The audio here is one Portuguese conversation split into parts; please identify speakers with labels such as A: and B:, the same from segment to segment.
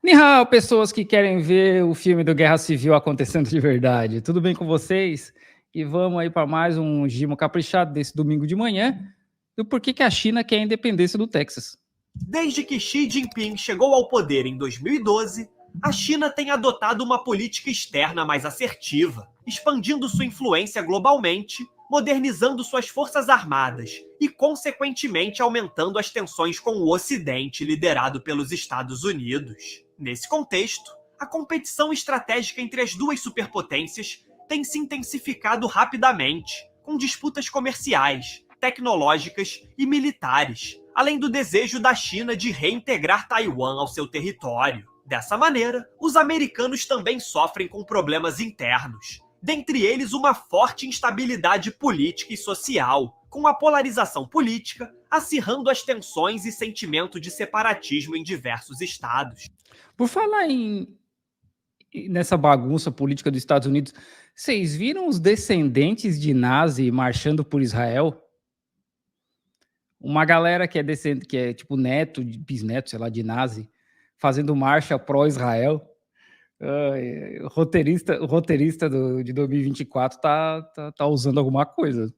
A: Ni hao, pessoas que querem ver o filme do Guerra Civil acontecendo de verdade. Tudo bem com vocês? E vamos aí para mais um Gimo Caprichado desse domingo de manhã do porquê que a China quer a independência do Texas.
B: Desde que Xi Jinping chegou ao poder em 2012, a China tem adotado uma política externa mais assertiva, expandindo sua influência globalmente, modernizando suas forças armadas e, consequentemente, aumentando as tensões com o Ocidente, liderado pelos Estados Unidos. Nesse contexto, a competição estratégica entre as duas superpotências tem se intensificado rapidamente, com disputas comerciais, tecnológicas e militares, além do desejo da China de reintegrar Taiwan ao seu território. Dessa maneira, os americanos também sofrem com problemas internos, dentre eles uma forte instabilidade política e social, com a polarização política acirrando as tensões e sentimento de separatismo em diversos estados.
A: Por falar nessa bagunça política dos Estados Unidos, vocês viram os descendentes de nazi marchando por Israel? Uma galera que é descendente, que é tipo neto, bisneto, sei lá, de nazi, fazendo marcha pró-Israel. O roteirista de 2024 tá usando alguma coisa.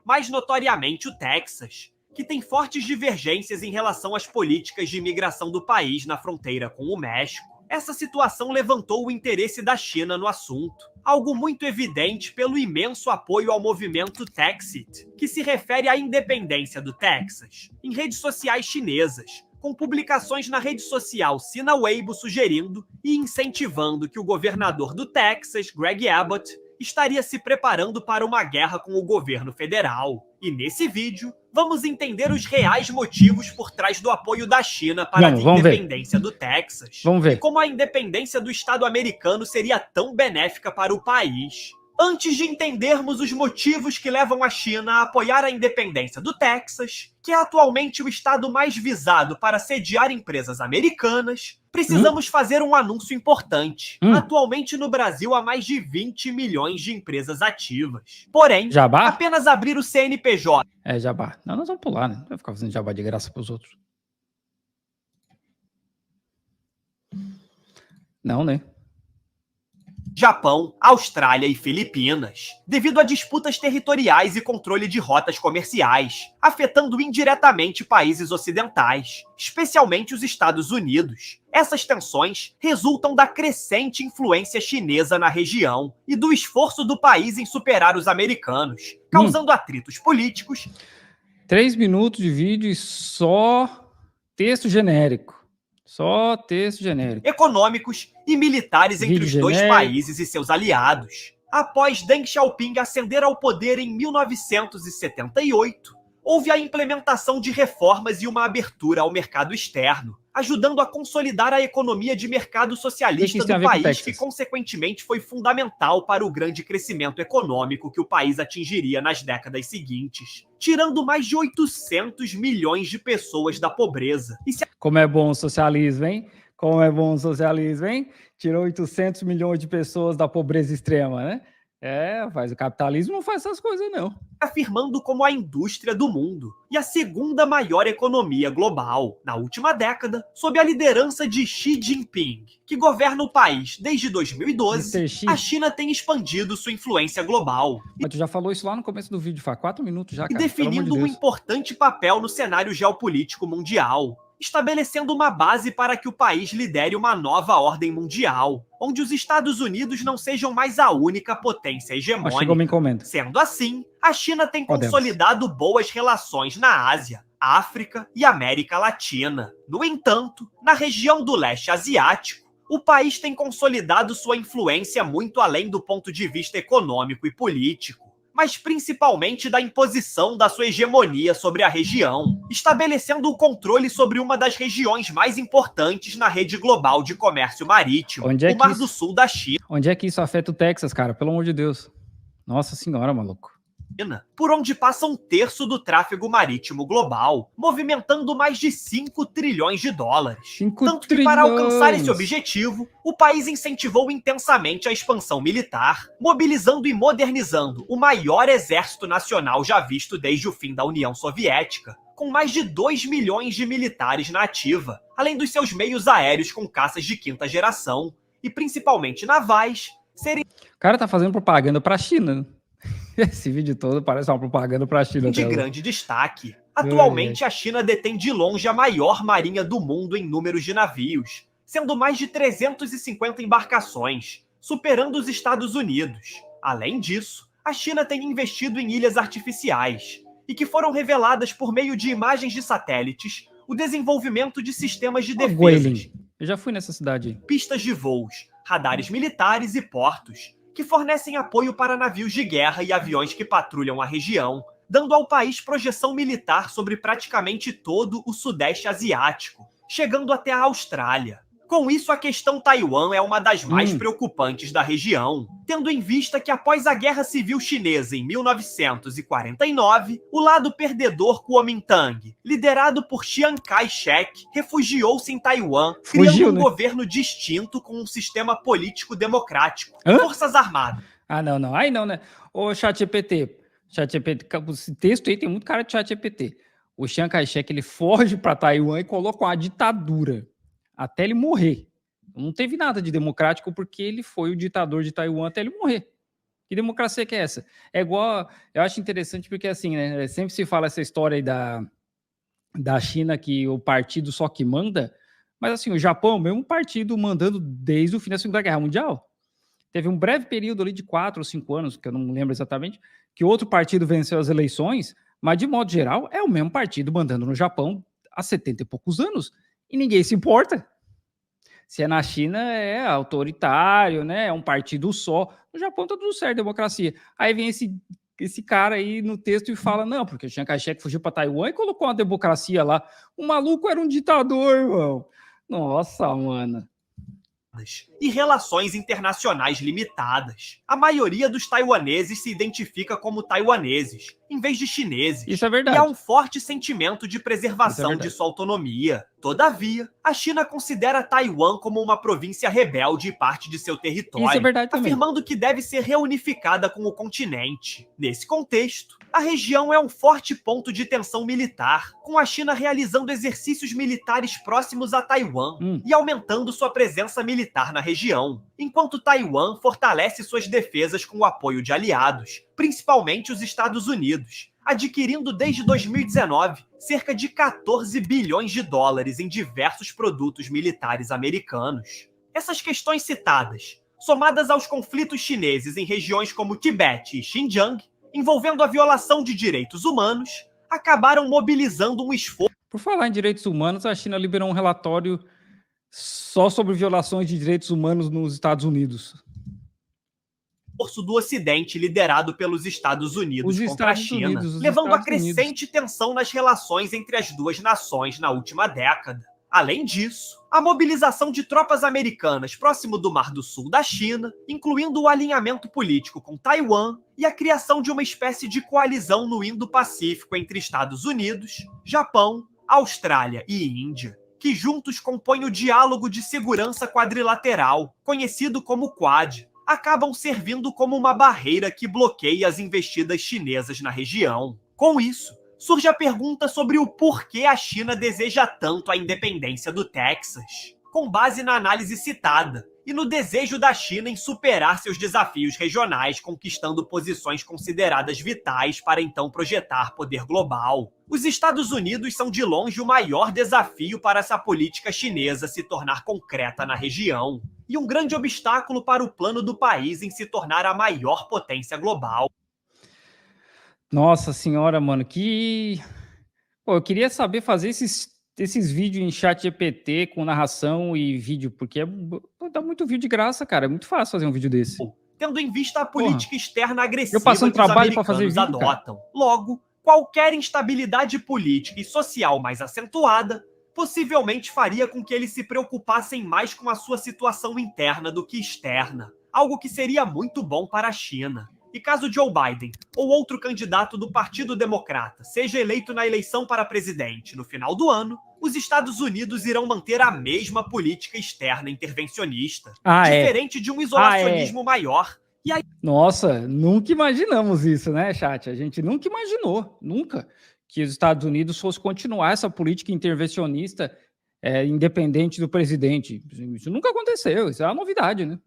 B: Mais notoriamente o Texas, que tem fortes divergências em relação às políticas de imigração do país na fronteira com o México. Essa situação levantou o interesse da China no assunto, algo muito evidente pelo imenso apoio ao movimento Texit, que se refere à independência do Texas, em redes sociais chinesas, com publicações na rede social Sina Weibo sugerindo e incentivando que o governador do Texas, Greg Abbott, estaria se preparando para uma guerra com o governo federal. E nesse vídeo, vamos entender os reais motivos por trás do apoio da China para a independência do Texas. E como a independência do Estado americano seria tão benéfica para o país. Antes de entendermos os motivos que levam a China a apoiar a independência do Texas, que é atualmente o estado mais visado para sediar empresas americanas, precisamos fazer um anúncio importante. Atualmente no Brasil há mais de 20 milhões de empresas ativas. Porém,
A: jabá?
B: Apenas abrir o CNPJ...
A: É, jabá. Não, nós vamos pular, né? Não vai ficar fazendo jabá de graça para os outros. Não, né?
B: Japão, Austrália e Filipinas, devido a disputas territoriais e controle de rotas comerciais, afetando indiretamente países ocidentais, especialmente os Estados Unidos. Essas tensões resultam da crescente influência chinesa na região e do esforço do país em superar os americanos, causando atritos políticos.
A: 3 minutos de vídeo e só texto genérico. Só texto genérico.
B: Econômicos e militares entre os dois países e seus aliados. Após Deng Xiaoping ascender ao poder em 1978, houve a implementação de reformas e uma abertura ao mercado externo, ajudando a consolidar a economia de mercado socialista do país, que consequentemente foi fundamental para o grande crescimento econômico que o país atingiria nas décadas seguintes, tirando mais de 800 milhões de pessoas da pobreza.
A: Como é bom o socialismo, hein? Como é bom o socialismo, hein? Tirou 800 milhões de pessoas da pobreza extrema, né? Faz o capitalismo não faz essas coisas, não.
B: Afirmando como a indústria do mundo e a segunda maior economia global. Na última década, sob a liderança de Xi Jinping, que governa o país desde 2012, a China tem expandido sua influência global.
A: Mas tu já falou isso lá no começo do vídeo, faz 4 minutos já, cara.
B: E definindo um importante papel no cenário geopolítico mundial, estabelecendo uma base para que o país lidere uma nova ordem mundial, onde os Estados Unidos não sejam mais a única potência hegemônica. Sendo assim, a China tem consolidado boas relações na Ásia, África e América Latina. No entanto, na região do leste asiático, o país tem consolidado sua influência muito além do ponto de vista econômico e político, mas principalmente da imposição da sua hegemonia sobre a região, estabelecendo o controle sobre uma das regiões mais importantes na rede global de comércio marítimo, o Mar do Sul da China.
A: Onde é que isso afeta o Texas, cara? Pelo amor de Deus. Nossa senhora, maluco.
B: Por onde passa 1/3 do tráfego marítimo global, movimentando mais de 5 trilhões de dólares. Tanto que, para alcançar esse objetivo, o país incentivou intensamente a expansão militar, mobilizando e modernizando o maior exército nacional já visto desde o fim da União Soviética, com mais de 2 milhões de militares na ativa, além dos seus meios aéreos com caças de quinta geração, e principalmente navais, serem...
A: O cara tá fazendo propaganda pra China. Esse vídeo todo parece uma propaganda pra China.
B: de grande destaque. Atualmente, a China detém de longe a maior marinha do mundo em números de navios, sendo mais de 350 embarcações, superando os Estados Unidos. Além disso, a China tem investido em ilhas artificiais, e que foram reveladas por meio de imagens de satélites, o desenvolvimento de sistemas de defesa,
A: eu já fui nessa cidade,
B: pistas de voos, radares militares e portos, que fornecem apoio para navios de guerra e aviões que patrulham a região, dando ao país projeção militar sobre praticamente todo o Sudeste Asiático, chegando até a Austrália. Com isso, a questão Taiwan é uma das mais preocupantes da região, tendo em vista que após a Guerra Civil Chinesa em 1949, o lado perdedor Kuomintang, liderado por Chiang Kai-shek, refugiou-se em Taiwan, criando um governo distinto com um sistema político democrático, forças armadas.
A: Ah, não. Aí não, né? Ô, ChatGPT, esse texto aí tem muito cara de ChatGPT. O Chiang Kai-shek, ele foge para Taiwan e coloca uma ditadura até ele morrer. Não teve nada de democrático porque ele foi o ditador de Taiwan até ele morrer. Que democracia que é essa? É igual... Eu acho interessante porque, assim, né? Sempre se fala essa história aí da China que o partido só que manda, mas, assim, o Japão é o mesmo partido mandando desde o fim da Segunda Guerra Mundial. Teve um breve período ali de 4 ou 5 anos, que eu não lembro exatamente, que outro partido venceu as eleições, mas, de modo geral, é o mesmo partido mandando no Japão há 70 e poucos anos. E ninguém se importa. Se é na China, é autoritário, né? É um partido só. No Japão tá tudo certo, democracia. Aí vem esse cara aí no texto e fala, não, porque o Chiang Kai-shek fugiu para Taiwan e colocou uma democracia lá. O maluco era um ditador, irmão. Nossa, mano.
B: E relações internacionais limitadas. A maioria dos taiwaneses se identifica como taiwaneses, em vez de chineses.
A: Isso é verdade.
B: E há um forte sentimento de preservação de sua autonomia. Todavia, a China considera Taiwan como uma província rebelde e parte de seu território,
A: isso é verdade também,
B: afirmando que deve ser reunificada com o continente. Nesse contexto, a região é um forte ponto de tensão militar, com a China realizando exercícios militares próximos a Taiwan e aumentando sua presença militar na região, enquanto Taiwan fortalece suas defesas com o apoio de aliados, principalmente os Estados Unidos, adquirindo desde 2019 cerca de 14 bilhões de dólares em diversos produtos militares americanos. Essas questões citadas, somadas aos conflitos chineses em regiões como Tibete e Xinjiang, envolvendo a violação de direitos humanos, acabaram mobilizando um esforço...
A: Por falar em direitos humanos, a China liberou um relatório só sobre violações de direitos humanos nos Estados Unidos.
B: Do Ocidente liderado pelos Estados Unidos contra a China, levando a crescente tensão nas relações entre as duas nações na última década. Além disso, a mobilização de tropas americanas próximo do Mar do Sul da China, incluindo o alinhamento político com Taiwan e a criação de uma espécie de coalizão no Indo-Pacífico entre Estados Unidos, Japão, Austrália e Índia, que juntos compõem o Diálogo de Segurança Quadrilateral, conhecido como Quad, acabam servindo como uma barreira que bloqueia as investidas chinesas na região. Com isso, surge a pergunta sobre o porquê a China deseja tanto a independência do Texas, com base na análise citada, e no desejo da China em superar seus desafios regionais, conquistando posições consideradas vitais para então projetar poder global. Os Estados Unidos são de longe o maior desafio para essa política chinesa se tornar concreta na região, e um grande obstáculo para o plano do país em se tornar a maior potência global.
A: Nossa senhora, mano, que... Pô, eu queria saber fazer esses vídeos em chat GPT com narração e vídeo, porque dá muito vídeo de graça, cara. É muito fácil fazer um vídeo desse.
B: Tendo em vista a política externa agressiva
A: eu passando
B: que os
A: trabalho pra fazer
B: americanos
A: vídeo,
B: adotam. Logo, qualquer instabilidade política e social mais acentuada possivelmente faria com que eles se preocupassem mais com a sua situação interna do que externa, algo que seria muito bom para a China. E caso Joe Biden ou outro candidato do Partido Democrata seja eleito na eleição para presidente no final do ano, os Estados Unidos irão manter a mesma política externa intervencionista, diferente de um isolacionismo maior. E aí...
A: Nossa, nunca imaginamos isso, né, chat? A gente nunca imaginou, nunca, que os Estados Unidos fossem continuar essa política intervencionista independente do presidente. Isso nunca aconteceu, isso é uma novidade, né?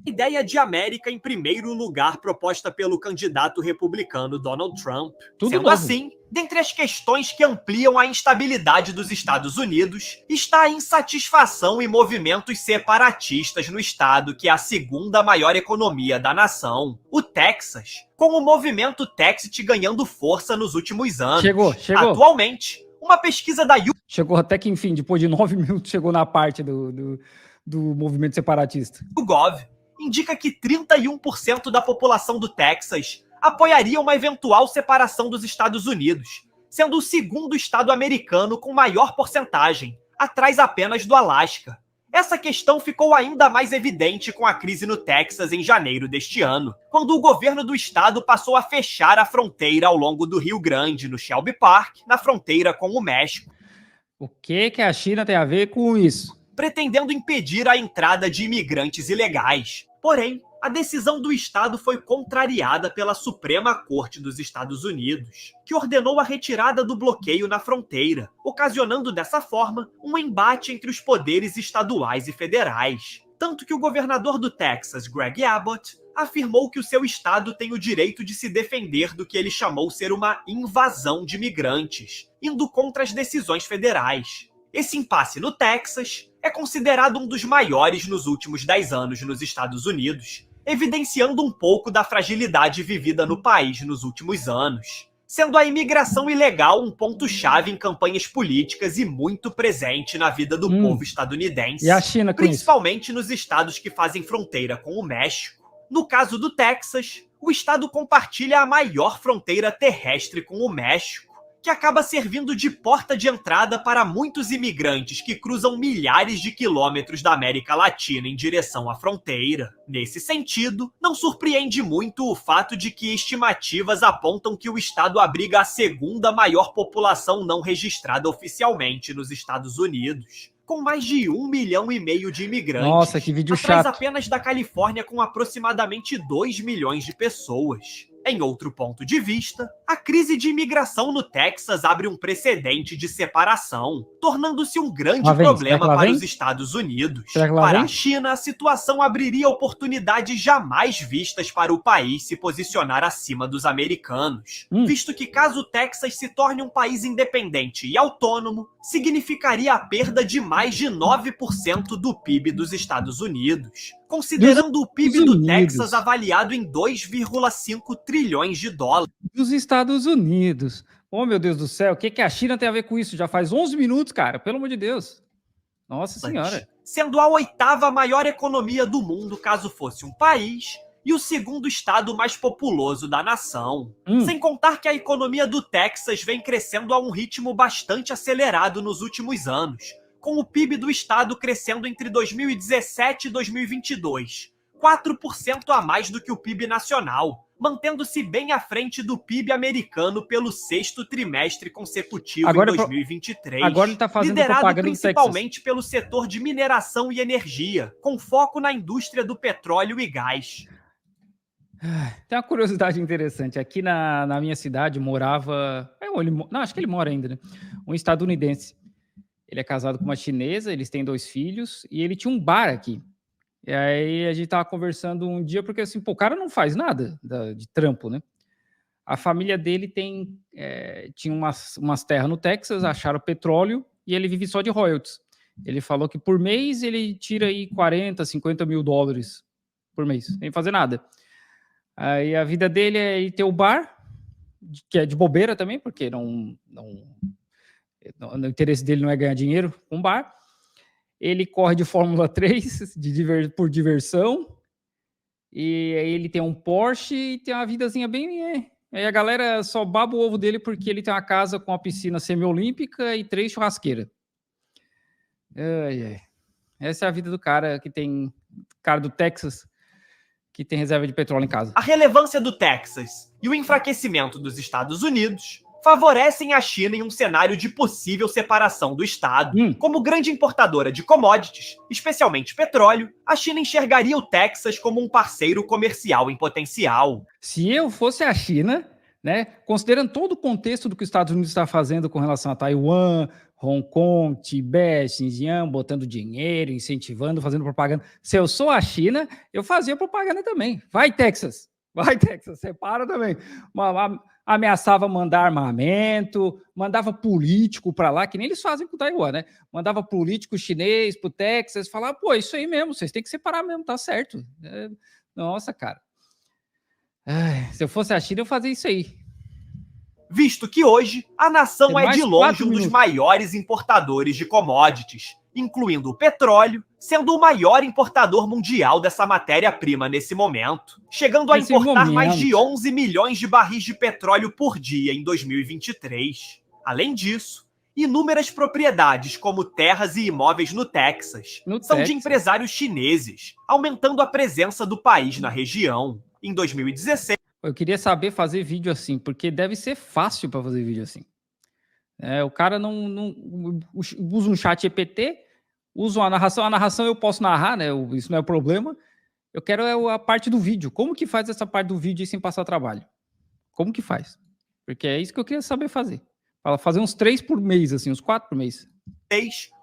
B: Ideia de América em primeiro lugar proposta pelo candidato republicano Donald Trump.
A: Tudo
B: Sendo
A: novo.
B: assim, dentre as questões que ampliam a instabilidade dos Estados Unidos, está a insatisfação e movimentos separatistas no estado que é a segunda maior economia da nação, o Texas, com o movimento Texit ganhando força nos últimos anos.
A: Chegou.
B: Atualmente, uma pesquisa da
A: Chegou até que, enfim, depois de 9 minutos, chegou na parte do movimento separatista.
B: YouGov indica que 31% da população do Texas apoiaria uma eventual separação dos Estados Unidos, sendo o segundo estado americano com maior porcentagem, atrás apenas do Alasca. Essa questão ficou ainda mais evidente com a crise no Texas em janeiro deste ano, quando o governo do estado passou a fechar a fronteira ao longo do Rio Grande, no Shelby Park, na fronteira com o México.
A: O que a China tem a ver com isso?
B: Pretendendo impedir a entrada de imigrantes ilegais. Porém, a decisão do estado foi contrariada pela Suprema Corte dos Estados Unidos, que ordenou a retirada do bloqueio na fronteira, ocasionando dessa forma um embate entre os poderes estaduais e federais. Tanto que o governador do Texas, Greg Abbott, afirmou que o seu estado tem o direito de se defender do que ele chamou ser uma invasão de imigrantes, indo contra as decisões federais. Esse impasse no Texas é considerado um dos maiores nos últimos 10 anos nos Estados Unidos, evidenciando um pouco da fragilidade vivida no país nos últimos anos, sendo a imigração ilegal um ponto-chave em campanhas políticas e muito presente na vida do povo estadunidense,
A: e a China com
B: principalmente nos estados que fazem fronteira com o México. No caso do Texas, o estado compartilha a maior fronteira terrestre com o México, que acaba servindo de porta de entrada para muitos imigrantes que cruzam milhares de quilômetros da América Latina em direção à fronteira. Nesse sentido, não surpreende muito o fato de que estimativas apontam que o estado abriga a segunda maior população não registrada oficialmente nos Estados Unidos, com mais de 1,5 milhão de imigrantes.
A: Nossa, que vídeo
B: atrás
A: chato.
B: apenas da Califórnia, com aproximadamente 2 milhões de pessoas. Em outro ponto de vista, a crise de imigração no Texas abre um precedente de separação, tornando-se um grande problema para os Estados Unidos. Para a China, a situação abriria oportunidades jamais vistas para o país se posicionar acima dos americanos, visto que caso o Texas se torne um país independente e autônomo, significaria a perda de mais de 9% do PIB dos Estados Unidos, considerando o PIB do Texas avaliado em 2,5 trilhões de dólares.
A: Dos Estados Unidos. Oh, meu Deus do céu, o que a China tem a ver com isso? Já faz 11 minutos, cara, pelo amor de Deus. Nossa Senhora.
B: Sendo a 8ª maior economia do mundo, caso fosse um país, e o segundo estado mais populoso da nação. Sem contar que a economia do Texas vem crescendo a um ritmo bastante acelerado nos últimos anos, com o PIB do estado crescendo entre 2017 e 2022, 4% a mais do que o PIB nacional, mantendo-se bem à frente do PIB americano pelo 6º trimestre consecutivo em 2023,
A: agora ele tá fazendo
B: liderado principalmente pelo setor de mineração e energia, com foco na indústria do petróleo e gás.
A: Tem uma curiosidade interessante. Aqui na minha cidade morava... acho que ele mora ainda, né? Um estadunidense. Ele é casado com uma chinesa, eles têm 2 filhos, e ele tinha um bar aqui. E aí a gente tava conversando um dia, porque assim, o cara não faz nada de trampo, né? A família dele tinha umas terras no Texas, acharam petróleo, e ele vive só de royalties. Ele falou que por mês ele tira aí 40, 50 mil dólares por mês, sem fazer nada. Aí a vida dele é ir ter o bar, que é de bobeira também, porque o interesse dele não é ganhar dinheiro com bar. Ele corre de Fórmula 3 por diversão. E aí ele tem um Porsche e tem uma vidazinha bem... Aí a galera só baba o ovo dele porque ele tem uma casa com uma piscina semiolímpica e 3 churrasqueiras. Essa é a vida do cara que tem... Cara do Texas, que tem reserva de petróleo em casa.
B: A relevância do Texas e o enfraquecimento dos Estados Unidos favorecem a China em um cenário de possível separação do Estado. Como grande importadora de commodities, especialmente petróleo, a China enxergaria o Texas como um parceiro comercial em potencial.
A: Se eu fosse a China, né? Considerando todo o contexto do que os Estados Unidos está fazendo com relação a Taiwan, Hong Kong, Tibete, Xinjiang, botando dinheiro, incentivando, fazendo propaganda. Se eu sou a China, eu fazia propaganda também. Vai, Texas! Vai, Texas, separa também. Ameaçava mandar armamento, mandava político para lá, que nem eles fazem com Taiwan, né? Mandava político chinês para o Texas, falava, pô, isso aí mesmo, vocês têm que separar mesmo, tá certo. Nossa, cara. Ai, se eu fosse a China, eu fazia isso aí.
B: Visto que hoje a nação é de longe um dos maiores importadores de commodities, incluindo o petróleo, sendo o maior importador mundial dessa matéria-prima nesse momento, chegando a importar mais de 11 milhões de barris de petróleo por dia em 2023. Além disso, inúmeras propriedades como terras e imóveis no Texas são de empresários chineses, aumentando a presença do país na região. Em 2016,
A: eu queria saber fazer vídeo assim, porque deve ser fácil para fazer vídeo assim. O cara não usa um chat GPT, usa uma narração. A narração eu posso narrar, né? Isso não é o problema. Eu quero a parte do vídeo. Como que faz essa parte do vídeo sem passar trabalho? Como que faz? Porque é isso que eu queria saber fazer. Para fazer uns 3 por mês, assim, uns 4 por mês.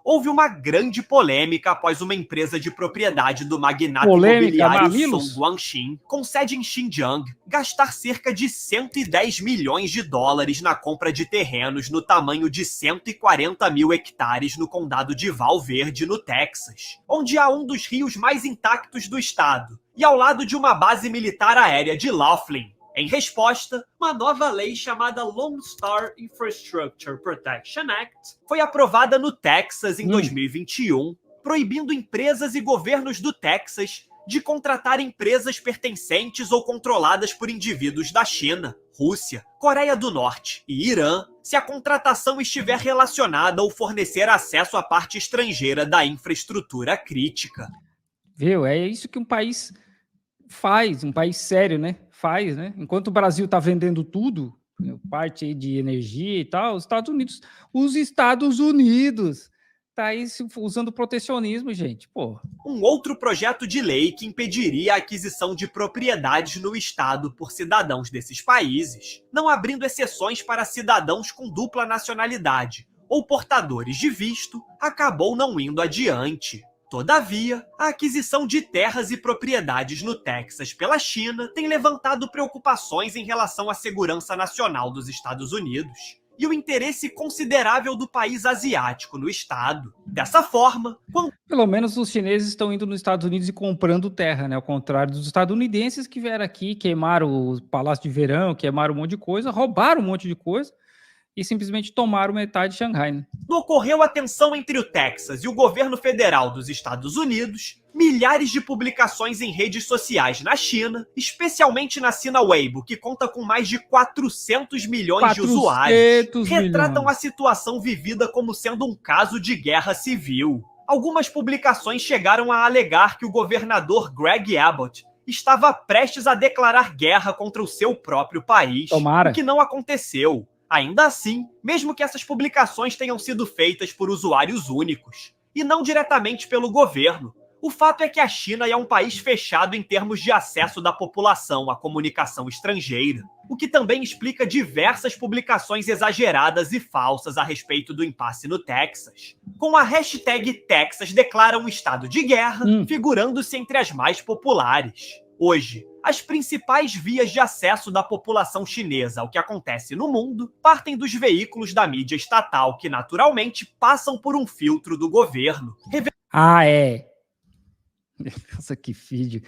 B: Houve uma grande polêmica após uma empresa de propriedade do magnata imobiliário Song Guangxin, com sede em Xinjiang, gastar cerca de 110 milhões de dólares na compra de terrenos no tamanho de 140 mil hectares no condado de Val Verde, no Texas, onde há um dos rios mais intactos do estado, e ao lado de uma base militar aérea de Laughlin. Em resposta, uma nova lei chamada Lone Star Infrastructure Protection Act foi aprovada no Texas em 2021, proibindo empresas e governos do Texas de contratar empresas pertencentes ou controladas por indivíduos da China, Rússia, Coreia do Norte e Irã, se a contratação estiver relacionada ou fornecer acesso à parte estrangeira da infraestrutura crítica.
A: Viu? É isso que um país faz, um país sério, né? Faz, né? Enquanto o Brasil está vendendo tudo, parte aí de energia e tal, os Estados Unidos tá aí usando protecionismo, gente. Pô.
B: Um outro projeto de lei que impediria a aquisição de propriedades no estado por cidadãos desses países, não abrindo exceções para cidadãos com dupla nacionalidade ou portadores de visto, acabou não indo adiante. Todavia, a aquisição de terras e propriedades no Texas pela China tem levantado preocupações em relação à segurança nacional dos Estados Unidos e o interesse considerável do país asiático no estado. Dessa forma,
A: pelo menos os chineses estão indo nos Estados Unidos e comprando terra, né? Ao contrário dos estadunidenses que vieram aqui, queimaram o Palácio de Verão, queimaram um monte de coisa, roubaram um monte de coisa e simplesmente tomaram metade de Xangai, né?
B: Ocorreu a tensão entre o Texas e o governo federal dos Estados Unidos, milhares de publicações em redes sociais na China, especialmente na Sina Weibo, que conta com mais de 400 milhões de usuários, retratam a situação vivida como sendo um caso de guerra civil. Algumas publicações chegaram a alegar que o governador Greg Abbott estava prestes a declarar guerra contra o seu próprio país, o que não aconteceu. Ainda assim, mesmo que essas publicações tenham sido feitas por usuários únicos, e não diretamente pelo governo, o fato é que a China é um país fechado em termos de acesso da população à comunicação estrangeira, o que também explica diversas publicações exageradas e falsas a respeito do impasse no Texas, com a hashtag Texas declara um estado de guerra, figurando-se entre as mais populares. Hoje, as principais vias de acesso da população chinesa ao que acontece no mundo partem dos veículos da mídia estatal, que naturalmente passam por um filtro do governo.
A: Nossa, que vídeo.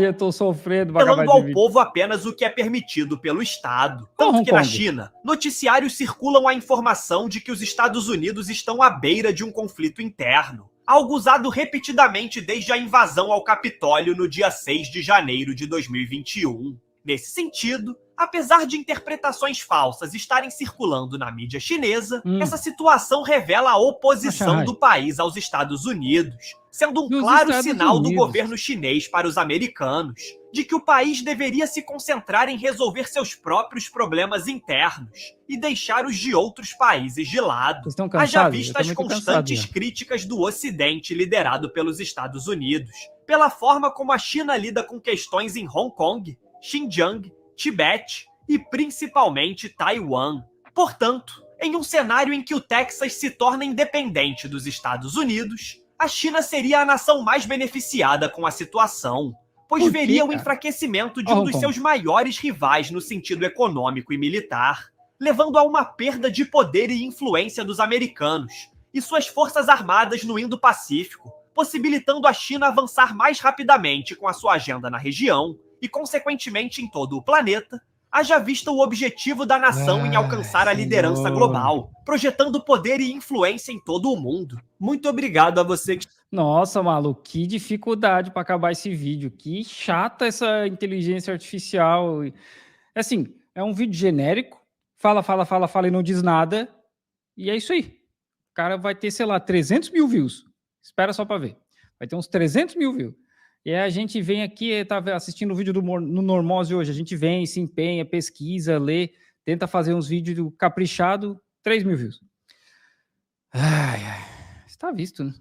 A: Eu tô sofrendo.
B: Revelando ao povo apenas o que é permitido pelo Estado. Tanto que na China, noticiários circulam a informação de que os Estados Unidos estão à beira de um conflito interno, algo usado repetidamente desde a invasão ao Capitólio no dia 6 de janeiro de 2021. Nesse sentido, apesar de interpretações falsas estarem circulando na mídia chinesa, essa situação revela a oposição do país aos Estados Unidos, sendo um claro sinal do governo chinês para os americanos, de que o país deveria se concentrar em resolver seus próprios problemas internos e deixar os de outros países de lado, haja vista as constantes críticas do Ocidente liderado pelos Estados Unidos, pela forma como a China lida com questões em Hong Kong, Xinjiang, Tibete e principalmente Taiwan. Portanto, em um cenário em que o Texas se torna independente dos Estados Unidos, a China seria a nação mais beneficiada com a situação, pois
A: Por quê,
B: veria o
A: cara?
B: enfraquecimento de
A: Ó,
B: um
A: Hong
B: dos
A: Kong.
B: seus maiores rivais no sentido econômico e militar, levando a uma perda de poder e influência dos americanos e suas forças armadas no Indo-Pacífico, possibilitando a China avançar mais rapidamente com a sua agenda na região e, consequentemente, em todo o planeta, haja vista o objetivo da nação em alcançar a liderança
A: senhor.
B: global, projetando poder e influência em todo o mundo. Muito obrigado a você que...
A: Nossa, maluco, que dificuldade para acabar esse vídeo. Que chata essa inteligência artificial. Assim, é um vídeo genérico. Fala e não diz nada. E é isso aí. O cara vai ter, sei lá, 300 mil views. Espera só para ver. Vai ter uns 300 mil views. E aí a gente vem aqui, tá assistindo o vídeo no Normose hoje. A gente vem, se empenha, pesquisa, lê, tenta fazer uns vídeos caprichado, 3 mil views. Ai, está visto, né?